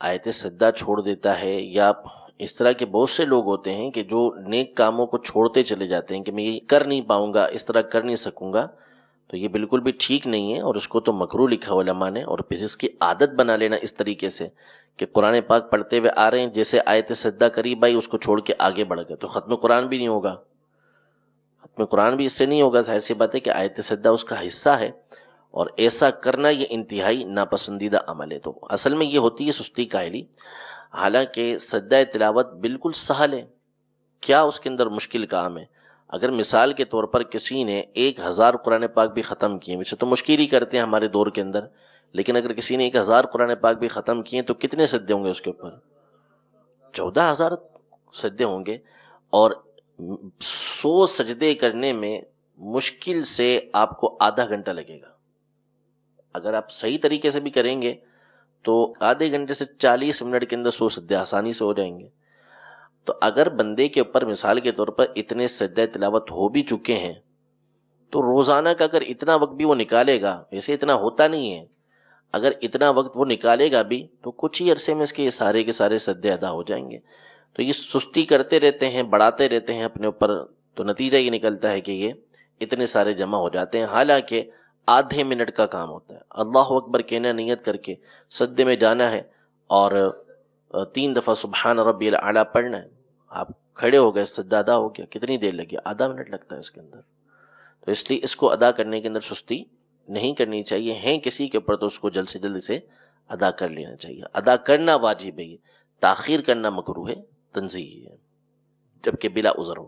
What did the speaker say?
آیت سجدہ چھوڑ دیتا ہے، یا اس طرح کے بہت سے لوگ ہوتے ہیں کہ جو نیک کاموں کو چھوڑتے چلے جاتے ہیں کہ میں یہ کر نہیں پاؤں گا، اس طرح کر نہیں سکوں گا، تو یہ بالکل بھی ٹھیک نہیں ہے، اور اس کو تو مکروہ لکھا علماء نے، اور پھر اس کی عادت بنا لینا اس طریقے سے کہ قرآن پاک پڑھتے ہوئے آ رہے ہیں، جیسے آیت سجدہ کری بھائی اس کو چھوڑ کے آگے بڑھ گئے، تو ختم قرآن بھی نہیں ہوگا، ختم قرآن بھی اس سے نہیں ہوگا۔ ظاہر سی بات ہے کہ آیت سجدہ اس کا حصہ ہے، اور ایسا کرنا یہ انتہائی ناپسندیدہ عمل ہے۔ تو اصل میں یہ ہوتی ہے سستی کاہلی، حالانکہ سجدہ تلاوت بالکل سہل ہے، کیا اس کے اندر مشکل کام ہے؟ اگر مثال کے طور پر کسی نے 1000 قرآن پاک بھی ختم کیے، ویسے تو مشکل ہی کرتے ہیں ہمارے دور کے اندر، لیکن اگر کسی نے 1000 قرآن پاک بھی ختم کیے تو کتنے سجدے ہوں گے اس کے اوپر؟ 14000 سجدے ہوں گے، اور 100 سجدے کرنے میں مشکل سے آپ کو آدھا گھنٹہ لگے گا۔ اگر آپ صحیح طریقے سے بھی کریں گے تو آدھے گھنٹے سے 40 منٹ کے اندر 100 سجدے آسانی سے ہو جائیں گے۔ تو اگر بندے کے اوپر مثال کے طور پر اتنے سجدہ تلاوت ہو بھی چکے ہیں، تو روزانہ کا اگر اتنا وقت بھی وہ نکالے گا، ویسے اتنا ہوتا نہیں ہے، اگر اتنا وقت وہ نکالے گا بھی تو کچھ ہی عرصے میں اس کے سارے سجدے ادا ہو جائیں گے۔ تو یہ سستی کرتے رہتے ہیں، بڑھاتے رہتے ہیں اپنے اوپر، تو نتیجہ یہ نکلتا ہے کہ یہ اتنے سارے جمع ہو جاتے ہیں، حالانکہ آدھے منٹ کا کام ہوتا ہے۔ اللہ اکبر کہنا، نیت کر کے سجدے میں جانا ہے، اور 3 دفعہ سبحان ربی الاعلیٰ پڑھنا ہے، آپ کھڑے ہو گئے، سجدہ ادا ہو گیا، کتنی دیر لگی؟ آدھا منٹ لگتا ہے اس کے اندر۔ تو اس لیے اس کو ادا کرنے کے اندر سستی نہیں کرنی چاہیے، ہیں کسی کے اوپر تو اس کو جلد سے جلد سے ادا کر لینا چاہیے۔ ادا کرنا واجب ہے، تاخیر کرنا مکروہ ہے، تنزیہ ہے، جبکہ بلا عذر ہو۔